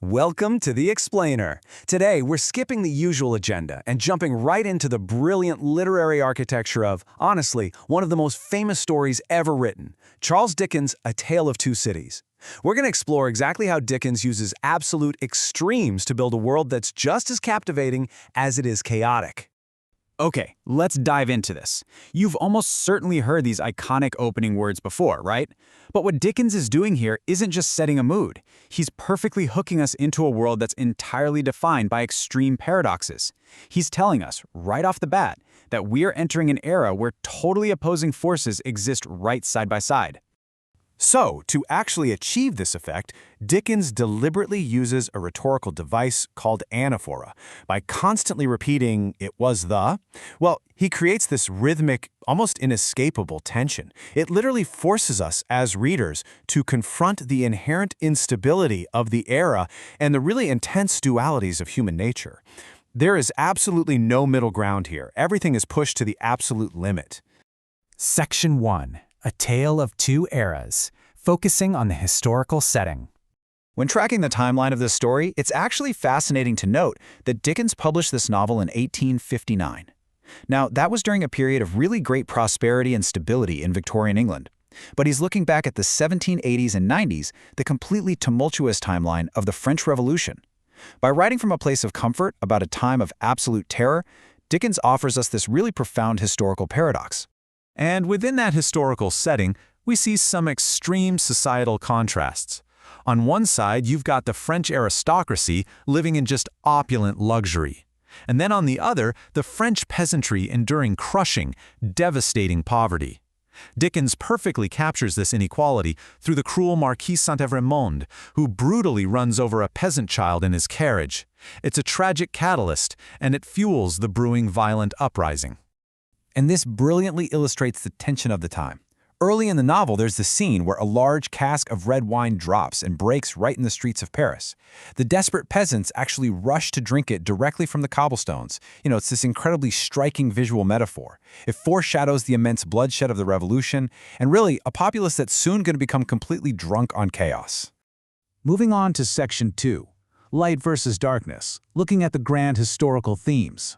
Welcome to The Explainer. Today, we're skipping the usual agenda and jumping right into the brilliant literary architecture of, honestly, one of the most famous stories ever written, Charles Dickens' A Tale of Two Cities. We're going to explore exactly how Dickens uses absolute extremes to build a world that's just as captivating as it is chaotic. Okay, let's dive into this. You've almost certainly heard these iconic opening words before, right? But what Dickens is doing here isn't just setting a mood. He's perfectly hooking us into a world that's entirely defined by extreme paradoxes. He's telling us, right off the bat, that we're entering an era where totally opposing forces exist right side by side. So, to actually achieve this effect, Dickens deliberately uses a rhetorical device called anaphora. By constantly repeating, "it was the," well, he creates this rhythmic, almost inescapable tension. It literally forces us as readers to confront the inherent instability of the era and the really intense dualities of human nature. There is absolutely no middle ground here. Everything is pushed to the absolute limit. Section 1. A Tale of Two Eras, focusing on the historical setting. When tracking the timeline of this story, it's actually fascinating to note that Dickens published this novel in 1859. Now, that was during a period of really great prosperity and stability in Victorian England. But he's looking back at the 1780s and 90s, the completely tumultuous timeline of the French Revolution. By writing from a place of comfort about a time of absolute terror, Dickens offers us this really profound historical paradox. And within that historical setting, we see some extreme societal contrasts. On one side, you've got the French aristocracy living in just opulent luxury. And then on the other, the French peasantry enduring crushing, devastating poverty. Dickens perfectly captures this inequality through the cruel Marquis Saint-Evremond, who brutally runs over a peasant child in his carriage. It's a tragic catalyst, and it fuels the brewing violent uprising. And this brilliantly illustrates the tension of the time. Early in the novel, there's the scene where a large cask of red wine drops and breaks right in the streets of Paris. The desperate peasants actually rush to drink it directly from the cobblestones. It's this incredibly striking visual metaphor. It foreshadows the immense bloodshed of the revolution, and really, a populace that's soon going to become completely drunk on chaos. Moving on to Section 2. Light versus Darkness, looking at the grand historical themes.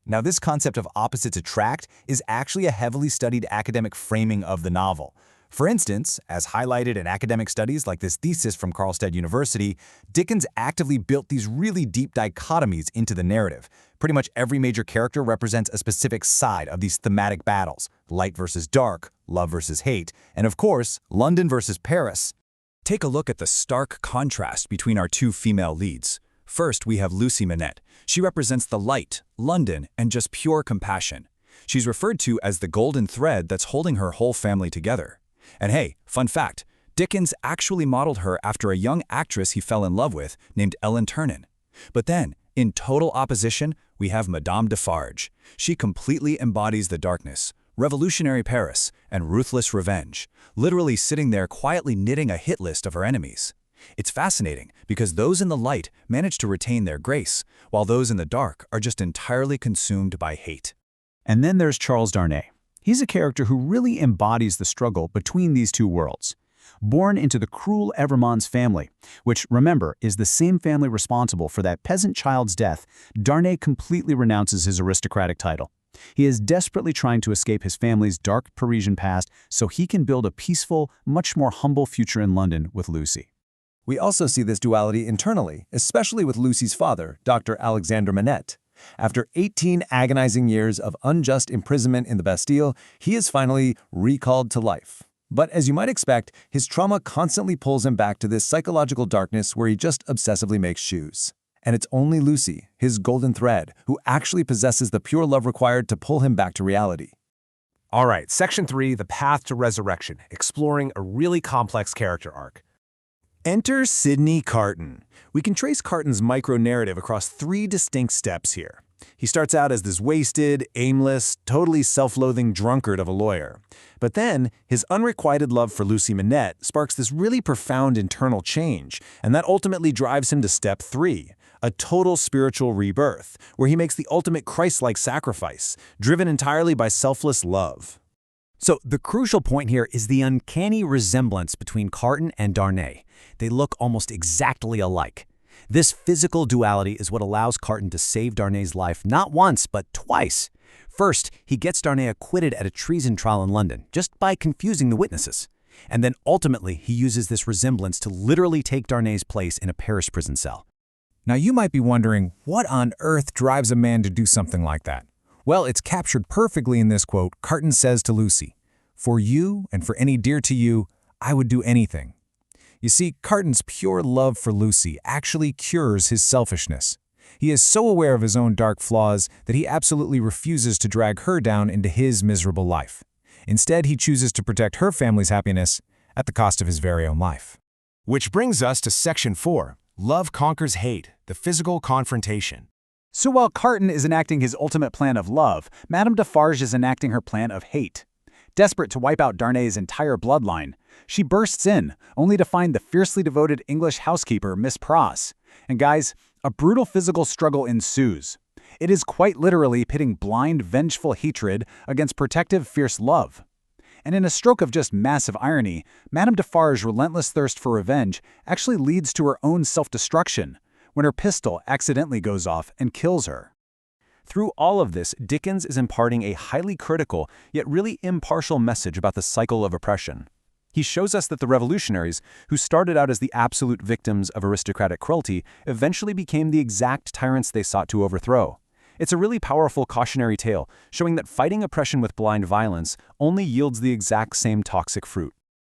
Now, this concept of opposites attract is actually a heavily studied academic framing of the novel. For instance, as highlighted in academic studies like this thesis from Karlstad University, Dickens actively built these really deep dichotomies into the narrative. Pretty much every major character represents a specific side of these thematic battles: light versus dark, love versus hate, and of course, London versus Paris. Take a look at the stark contrast between our two female leads. First, we have Lucy Manette. She represents the light, London, and just pure compassion. She's referred to as the golden thread that's holding her whole family together. And hey, fun fact, Dickens actually modeled her after a young actress he fell in love with named Ellen Ternan. But then, in total opposition, we have Madame Defarge. She completely embodies the darkness, revolutionary Paris, and ruthless revenge, literally sitting there quietly knitting a hit list of her enemies. It's fascinating because those in the light manage to retain their grace, while those in the dark are just entirely consumed by hate. And then there's Charles Darnay. He's a character who really embodies the struggle between these two worlds. Born into the cruel Evremonds family, which, remember, is the same family responsible for that peasant child's death, Darnay completely renounces his aristocratic title. He is desperately trying to escape his family's dark Parisian past so he can build a peaceful, much more humble future in London with Lucy. We also see this duality internally, especially with Lucy's father, Dr. Alexander Manette. After 18 agonizing years of unjust imprisonment in the Bastille, he is finally recalled to life. But as you might expect, his trauma constantly pulls him back to this psychological darkness where he just obsessively makes shoes. And it's only Lucy, his golden thread, who actually possesses the pure love required to pull him back to reality. All right, Section 3, The Path to Resurrection, exploring a really complex character arc. Enter Sidney Carton. We can trace Carton's micro-narrative across 3 distinct steps here. He starts out as this wasted, aimless, totally self-loathing drunkard of a lawyer. But then, his unrequited love for Lucy Manette sparks this really profound internal change, and that ultimately drives him to step 3, a total spiritual rebirth, where he makes the ultimate Christ-like sacrifice, driven entirely by selfless love. So the crucial point here is the uncanny resemblance between Carton and Darnay. They look almost exactly alike. This physical duality is what allows Carton to save Darnay's life not once, but twice. First, he gets Darnay acquitted at a treason trial in London, just by confusing the witnesses. And then ultimately, he uses this resemblance to literally take Darnay's place in a Paris prison cell. Now you might be wondering, what on earth drives a man to do something like that? Well, it's captured perfectly in this quote. Carton says to Lucy, "For you and for any dear to you, I would do anything." You see, Carton's pure love for Lucy actually cures his selfishness. He is so aware of his own dark flaws that he absolutely refuses to drag her down into his miserable life. Instead, he chooses to protect her family's happiness at the cost of his very own life. Which brings us to Section 4, Love Conquers Hate, the Physical Confrontation. So while Carton is enacting his ultimate plan of love, Madame Defarge is enacting her plan of hate. Desperate to wipe out Darnay's entire bloodline, she bursts in, only to find the fiercely devoted English housekeeper, Miss Pross. And guys, a brutal physical struggle ensues. It is quite literally pitting blind, vengeful hatred against protective, fierce love. And in a stroke of just massive irony, Madame Defarge's relentless thirst for revenge actually leads to her own self-destruction, when her pistol accidentally goes off and kills her. Through all of this, Dickens is imparting a highly critical, yet really impartial message about the cycle of oppression. He shows us that the revolutionaries, who started out as the absolute victims of aristocratic cruelty, eventually became the exact tyrants they sought to overthrow. It's a really powerful cautionary tale, showing that fighting oppression with blind violence only yields the exact same toxic fruit.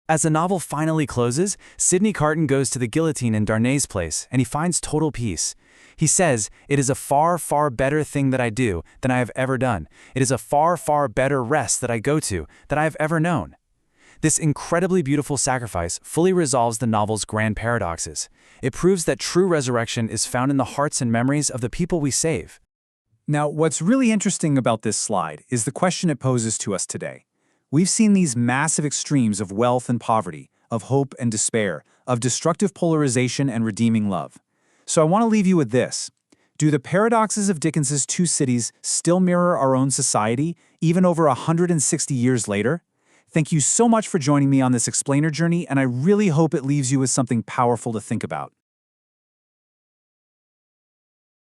As the novel finally closes, Sidney Carton goes to the guillotine in Darnay's place, and he finds total peace. He says, "It is a far, far better thing that I do than I have ever done. It is a far, far better rest that I go to than I have ever known." This incredibly beautiful sacrifice fully resolves the novel's grand paradoxes. It proves that true resurrection is found in the hearts and memories of the people we save. Now, what's really interesting about this slide is the question it poses to us today. We've seen these massive extremes of wealth and poverty, of hope and despair, of destructive polarization and redeeming love. So I want to leave you with this. Do the paradoxes of Dickens's Two Cities still mirror our own society, even over 160 years later? Thank you so much for joining me on this explainer journey, and I really hope it leaves you with something powerful to think about.